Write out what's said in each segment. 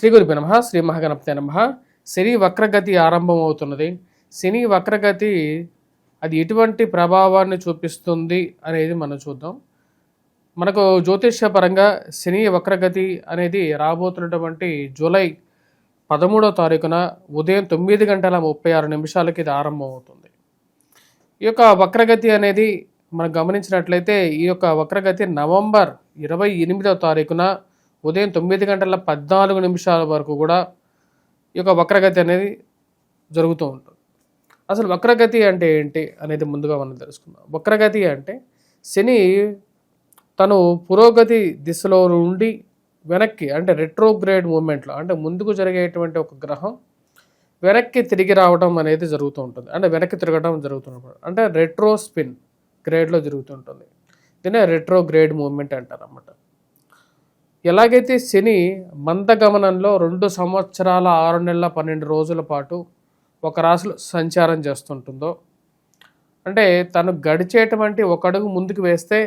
శ్రీ గురుభ్యో నమః. శ్రీ మహాగణపతే నమః. శని వక్రగతి ఆరంభం అవుతున్నది. శని వక్రగతి అది ఎటువంటి ప్రభావాన్ని చూపిస్తుంది అనేది మనం చూద్దాం. మనకు జ్యోతిష్యపరంగా శని వక్రగతి అనేది రాబోతున్నటువంటి జూలై 13వ తారీఖున ఉదయం 9:36 ఇది ఆరంభం అవుతుంది. ఈ యొక్క వక్రగతి అనేది మనం గమనించినట్లయితే ఈ యొక్క వక్రగతి నవంబర్ 28వ తారీఖున ఉదయం 9:14 వరకు కూడా ఈ యొక్క వక్రగతి అనేది జరుగుతూ ఉంటుంది. అసలు వక్రగతి అంటే ఏంటి అనేది ముందుగా మనం తెలుసుకుందాం. వక్రగతి అంటే శని తను పురోగతి దిశలో నుండి వెనక్కి అంటే రెట్రోగ్రేడ్ మూమెంట్లో అంటే ముందుకు జరిగేటువంటి ఒక గ్రహం వెనక్కి తిరిగి రావడం అనేది జరుగుతూ ఉంటుంది. అంటే వెనక్కి తిరగడం జరుగుతున్నప్పుడు అంటే రెట్రో స్పిన్ గ్రేడ్లో జరుగుతుంటుంది. దీన్నే రెట్రోగ్రేడ్ మూమెంట్ అంటారు అన్నమాట. ఎలాగైతే శని మందగమనంలో 2 సంవత్సరాల 6 నెలల 12 రోజుల పాటు ఒక రాశిలో సంచారం చేస్తుంటుందో అంటే తను గడిచేటువంటి ఒక అడుగు ముందుకు వేస్తే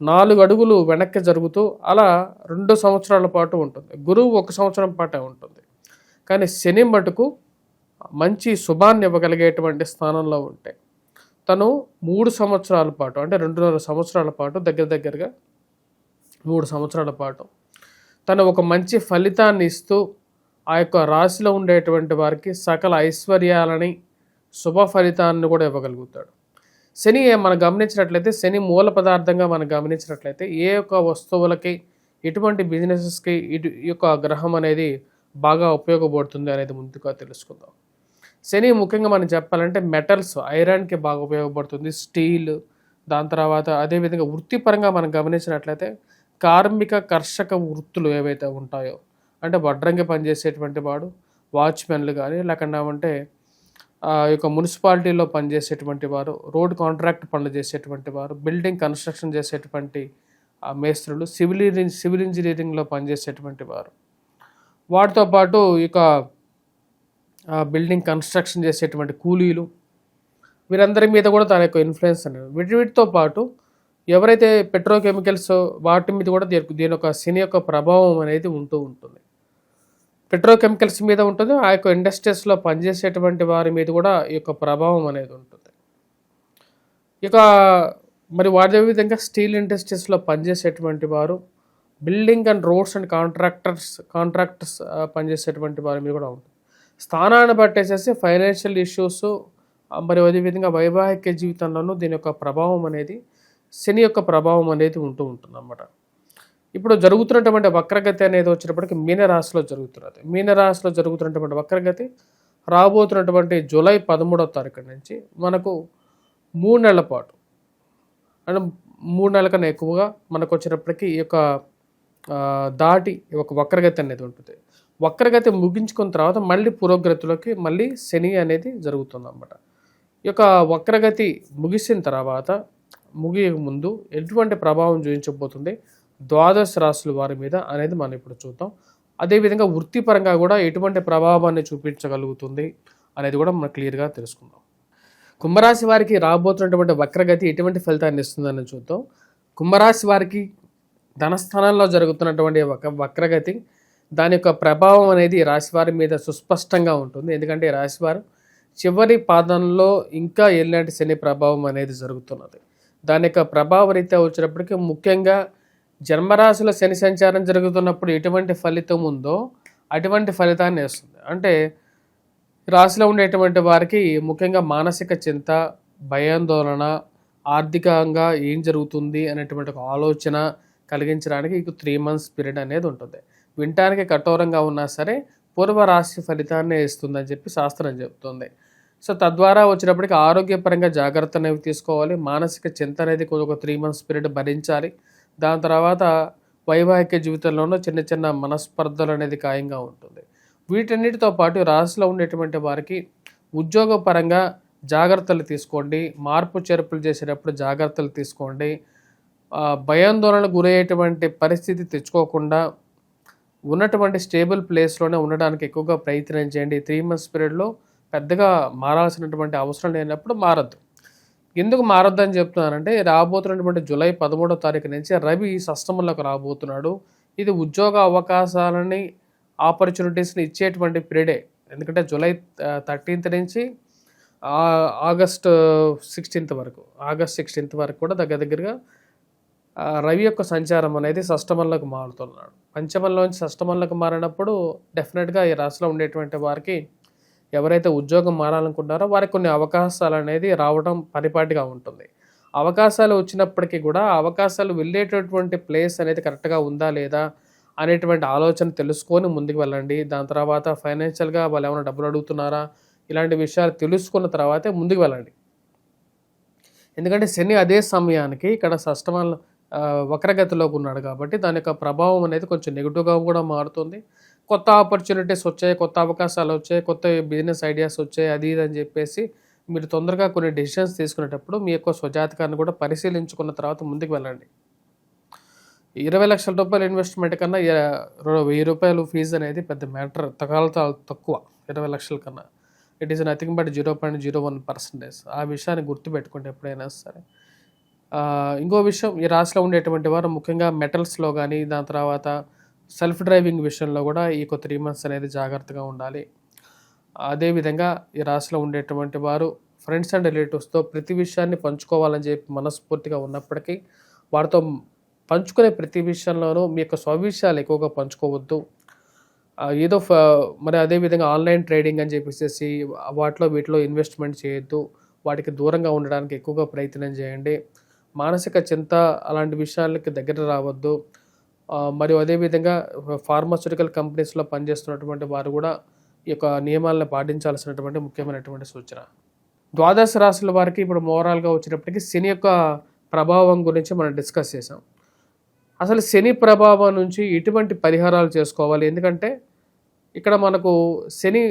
4 అడుగులు వెనక్కి జరుగుతూ అలా 2 సంవత్సరాల పాటు ఉంటుంది. గురువు 1 సంవత్సరం పాటే ఉంటుంది. కానీ శని మటుకు మంచి శుభాన్ని ఇవ్వగలిగేటువంటి స్థానంలో ఉంటే తను 3 సంవత్సరాల పాటు అంటే 2.5 సంవత్సరాల పాటు దగ్గరగా 3 సంవత్సరాల పాటు తను ఒక మంచి ఫలితాన్ని ఇస్తూ ఆ యొక్క రాశిలో ఉండేటువంటి వారికి సకల ఐశ్వర్యాలని శుభ ఫలితాన్ని కూడా ఇవ్వగలుగుతాడు. శని మనం గమనించినట్లయితే శని మూల పదార్థంగా మనం గమనించినట్లయితే ఏ యొక్క వస్తువులకి ఎటువంటి బిజినెసెస్కి ఈ యొక్క గ్రహం అనేది బాగా ఉపయోగపడుతుంది అనేది ముందుగా తెలుసుకుందాం. శని ముఖ్యంగా మనం చెప్పాలంటే మెటల్స్ ఐరన్కి బాగా ఉపయోగపడుతుంది, స్టీల్, దాని తర్వాత అదేవిధంగా వృత్తిపరంగా మనం గమనించినట్లయితే కార్మిక కర్షక వృత్తులు ఏవైతే ఉంటాయో అంటే వడ్రంగి పనిచేసేటువంటి వాడు, వాచ్మెన్లు కానీ లేకుండా అంటే ఈ యొక్క మున్సిపాలిటీలో పనిచేసేటువంటి వారు, రోడ్ కాంట్రాక్ట్ పనులు చేసేటువంటి వారు, బిల్డింగ్ కన్స్ట్రక్షన్ చేసేటువంటి మేస్త్రులు, సివిల్ ఇంజనీరింగ్లో పనిచేసేటువంటి వారు, వాటితో పాటు ఇక బిల్డింగ్ కన్స్ట్రక్షన్ చేసేటువంటి కూలీలు, వీరందరి మీద కూడా తన యొక్క ఇన్ఫ్లుయెన్స్ అనేది వీటితో పాటు ఎవరైతే పెట్రోకెమికల్స్ వాటి మీద కూడా దీని యొక్క శని యొక్క ప్రభావం అనేది ఉంటూ ఉంటుంది. పెట్రోకెమికల్స్ మీద ఉంటుంది, ఆ యొక్క ఇండస్ట్రీస్లో పనిచేసేటువంటి వారి మీద కూడా ఈ యొక్క ప్రభావం అనేది ఉంటుంది. ఇక మరి అదే విధంగా స్టీల్ ఇండస్ట్రీస్లో పనిచేసేటువంటి వారు, building and roads and contractors పనిచేసేటువంటి వారి మీద కూడా ఉంటుంది. స్థానాన్ని బట్టేసేసి ఫైనాన్షియల్ ఇష్యూస్ మరి అదేవిధంగా వైవాహిక జీవితంలోనూ దీని యొక్క ప్రభావం అనేది శని యొక్క ప్రభావం అనేది ఉంటూ ఉంటుంది అన్నమాట. ఇప్పుడు జరుగుతున్నటువంటి వక్రగతి అనేది వచ్చినప్పటికీ మీనరాశిలో జరుగుతున్నది. మీనరాశిలో జరుగుతున్నటువంటి వక్రగతి రాబోతున్నటువంటి జూలై 13వ తారీఖు నుంచి మనకు 3 నెలల పాటు అంటే 3 నెలల కన్నా ఎక్కువగా మనకు వచ్చినప్పటికీ ఈ యొక్క దాటి ఒక వక్రగతి అనేది ఉంటుంది. వక్రగతి ముగించుకున్న తర్వాత మళ్ళీ పురోగతిలోకి మళ్ళీ శని అనేది జరుగుతుంది అన్నమాట. ఈ యొక్క వక్రగతి ముగిసిన తర్వాత ముగియక ముందు ఎటువంటి ప్రభావం చూపించబోతుంది ద్వాదశ రాశుల వారి మీద అనేది మనం ఇప్పుడు చూద్దాం. అదేవిధంగా వృత్తిపరంగా కూడా ఎటువంటి ప్రభావాన్ని చూపించగలుగుతుంది అనేది కూడా మనం క్లియర్గా తెలుసుకుందాం. కుంభరాశి వారికి రాబోతున్నటువంటి వక్రగతి ఎటువంటి ఫలితాన్ని ఇస్తుందని చూద్దాం. కుంభరాశి వారికి ధనస్థానంలో జరుగుతున్నటువంటి వక్రగతి దాని యొక్క ప్రభావం అనేది రాశివారి మీద సుస్పష్టంగా ఉంటుంది. ఎందుకంటే రాశివారు చివరి పాదంలో ఇంకా ఎలాంటి శని ప్రభావం అనేది జరుగుతున్నది. దాని యొక్క ప్రభావ రీత్యా వచ్చినప్పటికీ ముఖ్యంగా జన్మరాశిలో శని సంచారం జరుగుతున్నప్పుడు ఎటువంటి ఫలితం ఉందో అటువంటి ఫలితాన్ని వేస్తుంది. అంటే రాశిలో ఉండేటువంటి వారికి ముఖ్యంగా మానసిక చింత, భయాందోళన, ఆర్థికంగా ఏం జరుగుతుంది అనేటువంటి ఒక ఆలోచన కలిగించడానికి ఇక 3 months పీరియడ్ అనేది ఉంటుంది. వినటానికి కఠోరంగా ఉన్నా సరే పూర్వరాశి ఫలితాన్ని ఇస్తుందని చెప్పి శాస్త్రం చెబుతుంది. సో తద్వారా వచ్చినప్పటికీ ఆరోగ్యపరంగా జాగ్రత్త అనేవి తీసుకోవాలి. మానసిక చింత అనేది ఒక 3 months పీరియడ్ భరించాలి. దాని తర్వాత వైవాహిక జీవితంలోనూ చిన్న మనస్పర్ధలు అనేది ఖాయంగా ఉంటుంది. వీటన్నిటితో పాటు రాశిలో ఉండేటువంటి వారికి ఉద్యోగపరంగా జాగ్రత్తలు తీసుకోండి. మార్పు చేర్పులు చేసేటప్పుడు జాగ్రత్తలు తీసుకోండి. భయాందోళనకు గురయ్యేటువంటి పరిస్థితి తెచ్చుకోకుండా ఉన్నటువంటి స్టేబుల్ ప్లేస్లోనే ఉండడానికి ఎక్కువగా ప్రయత్నం చేయండి. 3 months పీరియడ్లో పెద్దగా మారాల్సినటువంటి అవసరం లేనప్పుడు మారద్దు. ఎందుకు మారద్దు అని చెప్తున్నానంటే రాబోతున్నటువంటి జూలై 13వ తారీఖు నుంచి రవి షష్టమంలోకి రాబోతున్నాడు. ఇది ఉద్యోగ అవకాశాలని ఆపర్చునిటీస్ని ఇచ్చేటువంటి పీరియడే. ఎందుకంటే జూలై 13th నుంచి ఆగస్ట్ 16th వరకు, కూడా దగ్గరగా రవి యొక్క సంచారం అనేది షష్టమంలోకి మారుతున్నాడు. పంచమంలోంచి షష్టమంలోకి మారినప్పుడు డెఫినెట్గా ఈ రాశిలో ఉండేటువంటి వారికి ఎవరైతే ఉద్యోగం మారాలనుకుంటారో వారికి కొన్ని అవకాశాలు అనేది రావడం పరిపాటిగా ఉంటుంది. అవకాశాలు వచ్చినప్పటికీ కూడా అవకాశాలు వెళ్ళేటటువంటి ప్లేస్ అనేది కరెక్ట్గా ఉందా లేదా అనేటువంటి ఆలోచన తెలుసుకొని ముందుకు వెళ్ళండి. దాని తర్వాత ఫైనాన్షియల్గా వాళ్ళు ఏమైనా డబ్బులు అడుగుతున్నారా, ఇలాంటి విషయాలు తెలుసుకున్న తర్వాతే ముందుకు వెళ్ళండి. ఎందుకంటే శని అదే సమయానికి ఇక్కడ షష్టమంలో వక్రగతిలోకి ఉన్నాడు కాబట్టి దాని యొక్క ప్రభావం అనేది కొంచెం నెగిటివ్గా కూడా మారుతుంది. కొత్త ఆపర్చునిటీస్ వచ్చాయి, కొత్త అవకాశాలు వచ్చాయి, కొత్త బిజినెస్ ఐడియాస్ వచ్చాయి, అది ఇది అని చెప్పేసి మీరు తొందరగా కొన్ని డెసిషన్స్ తీసుకునేటప్పుడు మీ యొక్క స్వజాతకాన్ని కూడా పరిశీలించుకున్న తర్వాత ముందుకు వెళ్ళండి. 20 లక్షల రూపాయలు ఇన్వెస్ట్మెంట్ కన్నా 1000 రూపాయలు ఫీజు అనేది పెద్ద మ్యాటర్, తక్కువ. 20 లక్షల కన్నా ఇట్ ఈస్ నథింగ్ బట్ 0.01%. ఆ విషయాన్ని గుర్తుపెట్టుకోండి ఎప్పుడైనా సరే. ఇంకో విషయం, ఈ రాశిలో ఉండేటువంటి వారు ముఖ్యంగా మెటల్స్లో కానీ దాని తర్వాత సెల్ఫ్ డ్రైవింగ్ విషయంలో కూడా ఈ 3 months అనేది జాగ్రత్తగా ఉండాలి. అదేవిధంగా ఈ రాశిలో ఉండేటువంటి వారు ఫ్రెండ్స్ అండ్ రిలేటివ్స్తో ప్రతి విషయాన్ని పంచుకోవాలని చెప్పి మనస్ఫూర్తిగా ఉన్నప్పటికీ వారితో పంచుకునే ప్రతి విషయంలోనూ మీ యొక్క స్వవిషయాలు ఎక్కువగా పంచుకోవద్దు. ఏదో మరి అదేవిధంగా ఆన్లైన్ ట్రేడింగ్ అని చెప్పేసి వీటిలో ఇన్వెస్ట్మెంట్ చేయొద్దు. వాటికి దూరంగా ఉండడానికి ఎక్కువగా ప్రయత్నం చేయండి. మానసిక చింత అలాంటి విషయాలకి దగ్గర రావద్దు. మరియు అదేవిధంగా ఫార్మాస్యూటికల్ కంపెనీస్లో పనిచేస్తున్నటువంటి వారు కూడా ఈ యొక్క నియమాలను పాటించాల్సినటువంటి ముఖ్యమైనటువంటి సూచన. ద్వాదశ రాశుల వారికి ఇప్పుడు ఓవరాల్గా వచ్చేటప్పటికి శని యొక్క ప్రభావం గురించి మనం డిస్కస్ చేసాం. అసలు శని ప్రభావం నుంచి ఎటువంటి పరిహారాలు చేసుకోవాలి? ఎందుకంటే ఇక్కడ మనకు శని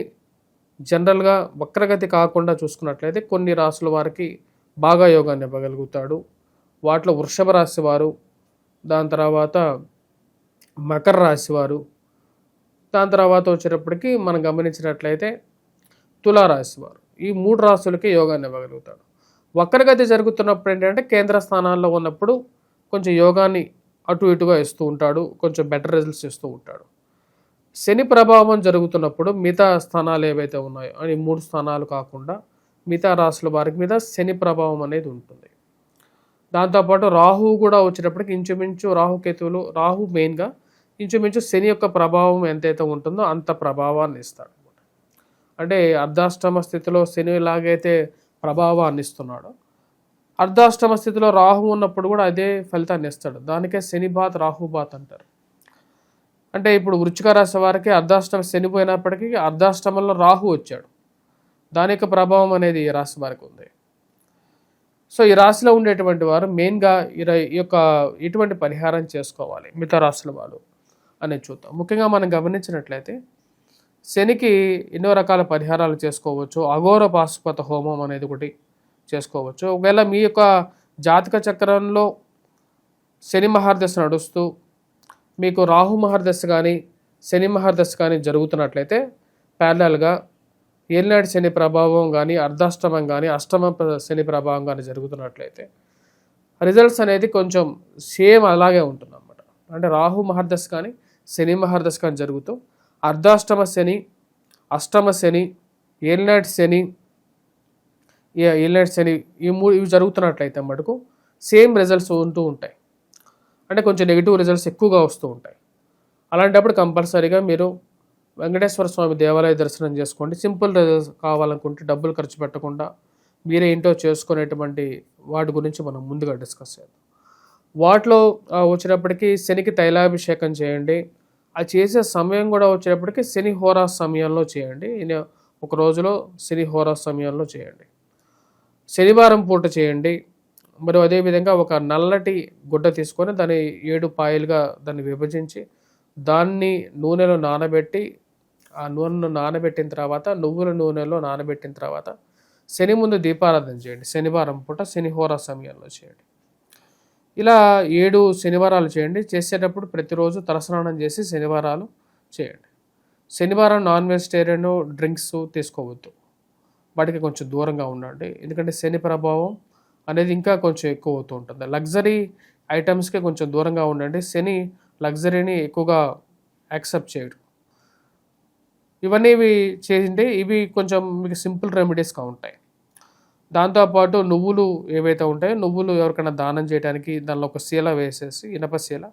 జనరల్గా వక్రగతి కాకుండా చూసుకున్నట్లయితే కొన్ని రాశుల వారికి బాగా యోగాన్ని ఇవ్వగలుగుతాడు. వాటిలో వృషభ రాశి వారు, దాని తర్వాత మకర రాశి వారు, దాని తర్వాత వచ్చేటప్పటికి మనం గమనించినట్లయితే తులారాశి వారు, ఈ 3 రాశులకి యోగాన్ని ఇవ్వగలుగుతాడు. వక్రగతి జరుగుతున్నప్పుడు ఏంటంటే కేంద్ర స్థానాల్లో ఉన్నప్పుడు కొంచెం యోగాన్ని అటు ఇటుగా ఇస్తూ ఉంటాడు, కొంచెం బెటర్ రిజల్ట్స్ ఇస్తూ ఉంటాడు. శని ప్రభావం జరుగుతున్నప్పుడు మిగతా స్థానాలు ఏవైతే ఉన్నాయో అని 3 స్థానాలు కాకుండా మిగతా రాశుల వారికి మీద శని ప్రభావం అనేది ఉంటుంది. దాంతోపాటు రాహువు కూడా వచ్చేటప్పటికి ఇంచుమించు రాహు మెయిన్గా ఇంచుమించు శని యొక్క ప్రభావం ఎంతైతే ఉంటుందో అంత ప్రభావాన్ని ఇస్తాడు. అంటే అర్ధాష్టమ స్థితిలో శని ఎలాగైతే ప్రభావాన్ని ఇస్తున్నాడో అర్ధాష్టమ స్థితిలో రాహు ఉన్నప్పుడు కూడా అదే ఫలితాన్ని ఇస్తాడు. దానికే శనిబాత్ రాహుబాత్ అంటారు. అంటే ఇప్పుడు వృశ్చిక రాశి వారికి అర్ధాష్టమ శని పోయినప్పటికీ అర్ధాష్టమంలో రాహు వచ్చాడు. దాని యొక్క ప్రభావం అనేది ఈ రాశి వారికి ఉంది. సో ఈ రాశిలో ఉండేటువంటి వారు మెయిన్గా ఈ యొక్క ఎటువంటి పరిహారం చేసుకోవాలి మిగతా రాశుల వాళ్ళు అనేది చూద్దాం. ముఖ్యంగా మనం గమనించినట్లయితే శనికి ఎన్నో రకాల పరిహారాలు చేసుకోవచ్చు. అఘోర పాశుపత హోమం అనేది ఒకటి చేసుకోవచ్చు. ఒకవేళ మీ యొక్క జాతక చక్రంలో శని మహర్దశ నడుస్తూ మీకు రాహు మహర్దశ కానీ శని మహర్దశ కానీ జరుగుతున్నట్లయితే ప్యారలల్గా ఏలినాటి శని ప్రభావం కానీ అర్ధాష్టమం కానీ అష్టమ శని ప్రభావం కానీ జరుగుతున్నట్లయితే రిజల్ట్స్ అనేది కొంచెం సేమ్ అలాగే ఉంటుంది అన్నమాట. అంటే రాహు మహర్దశ కానీ శని మహర్దశ కానీ జరుగుతూ అర్ధాష్టమ శని, అష్టమ శని, ఏలినాటి శని ఇవి జరుగుతున్నట్లయితే మటుకు సేమ్ రిజల్ట్స్ ఉంటూ ఉంటాయి. అంటే కొంచెం నెగిటివ్ రిజల్ట్స్ ఎక్కువగా వస్తూ ఉంటాయి. అలాంటప్పుడు కంపల్సరీగా మీరు వెంకటేశ్వర స్వామి దేవాలయ దర్శనం చేసుకోండి. సింపుల్ రిజల్ట్స్ కావాలనుకుంటే డబ్బులు ఖర్చు పెట్టకుండా మీరే ఏంటో చేసుకునేటువంటి వాటి గురించి మనం ముందుగా డిస్కస్ చేద్దాం. వాటిలో వచ్చేటప్పటికి శనికి తైలాభిషేకం చేయండి. అది చేసే సమయం కూడా వచ్చేటప్పటికి శని హోరా సమయంలో చేయండి. ఒక రోజులో శని హోరా సమయంలో చేయండి. శనివారం పూట చేయండి. మరియు అదేవిధంగా ఒక నల్లటి గుడ్డ తీసుకొని దాన్ని 7 పాయలుగా దాన్ని విభజించి దాన్ని నూనెలో నానబెట్టి ఆ నూనెను నానబెట్టిన తర్వాత నువ్వుల నూనెలో నానబెట్టిన తర్వాత శని ముందు దీపారాధన చేయండి. శనివారం పూట శనిహోర సమయంలో చేయండి. ఇలా 7 శనివారాలు చేయండి. చేసేటప్పుడు ప్రతిరోజు తలస్నానం చేసి శనివారాలు చేయండి. శనివారం నాన్ వెజిటేరియన్ డ్రింక్స్ తీసుకోవద్దు. వాటికి కొంచెం దూరంగా ఉండండి. ఎందుకంటే శని ప్రభావం అనేది ఇంకా కొంచెం ఎక్కువ అవుతూ ఉంటుంది. లగ్జరీ ఐటమ్స్కి కొంచెం దూరంగా ఉండండి. శని లగ్జరీని ఎక్కువగా యాక్సెప్ట్ చేయడు. ఇవన్నీ ఇవి చేసింటే ఇవి కొంచెం మీకు సింపుల్ రెమెడీస్గా ఉంటాయి. దాంతోపాటు నువ్వులు ఏవైతే ఉంటాయో నువ్వులు ఎవరికైనా దానం చేయడానికి దానిలో ఒక శీల వేసేసి ఇనప శీల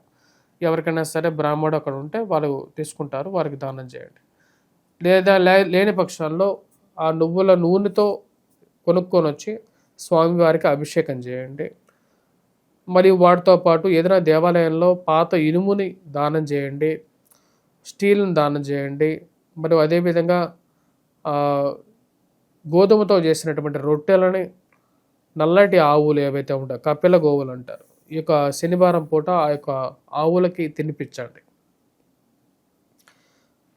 ఎవరికైనా సరే బ్రాహ్మడు అక్కడ ఉంటే వాళ్ళు తీసుకుంటారు, వారికి దానం చేయండి. లేదా లేని పక్షాల్లో ఆ నువ్వుల నూనెతో కొనుక్కొని వచ్చి స్వామివారికి అభిషేకం చేయండి. మరియు వాటితో పాటు ఏదైనా దేవాలయంలో పాత ఇనుముని దానం చేయండి, స్టీల్ని దానం చేయండి. మరియు అదేవిధంగా గోధుమతో చేసినటువంటి రొట్టెలని నల్లటి ఆవులు ఏవైతే ఉంటాయో కపిల గోవులు అంటారు, ఈ యొక్క శనివారం పూట ఆ యొక్క ఆవులకి తినిపించండి.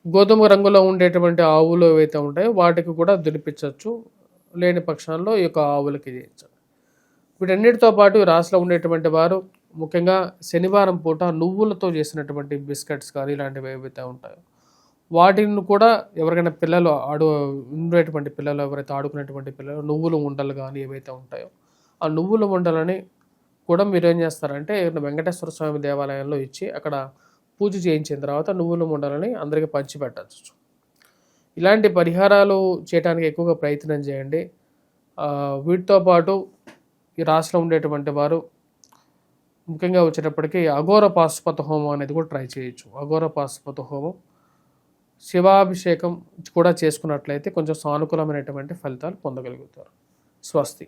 గోధుమ రంగులో ఉండేటువంటి ఆవులు ఏవైతే ఉంటాయో వాటికి కూడా తినిపించవచ్చు, లేని పక్షాల్లో ఈ యొక్క ఆవులకి చేయించండి. వీటన్నిటితో పాటు ఈ రాశిలో ఉండేటువంటి వారు ముఖ్యంగా శనివారం పూట నువ్వులతో చేసినటువంటి బిస్కెట్స్ కానీ ఇలాంటివి ఏవైతే ఉంటాయో వాటిని కూడా ఎవరికైనా పిల్లలు ఉండేటువంటి పిల్లలు ఎవరైతే ఆడుకునేటువంటి పిల్లలు నువ్వుల ఉండలు కానీ ఏవైతే ఉంటాయో ఆ నువ్వుల ఉండలని కూడా మీరు ఏం చేస్తారంటే వెంకటేశ్వర స్వామి దేవాలయంలో ఇచ్చి అక్కడ పూజ చేయించిన తర్వాత నువ్వుల ఉండలని అందరికీ పంచిపెట్టచ్చు. ఇలాంటి పరిహారాలు చేయడానికి ఎక్కువగా ప్రయత్నం చేయండి. వీటితో పాటు ఈ రాశిలో ఉండేటువంటి వారు ముఖ్యంగా వచ్చేటప్పటికి అఘోర పాశుపత హోమం అనేది కూడా ట్రై చేయొచ్చు. అఘోర పాశుపత హోమం శివాభిషేకం కూడా చేసుకున్నట్లయితే కొంచెం సానుకూలమైనటువంటి ఫలితాలు పొందగలుగుతారు. స్వస్తి.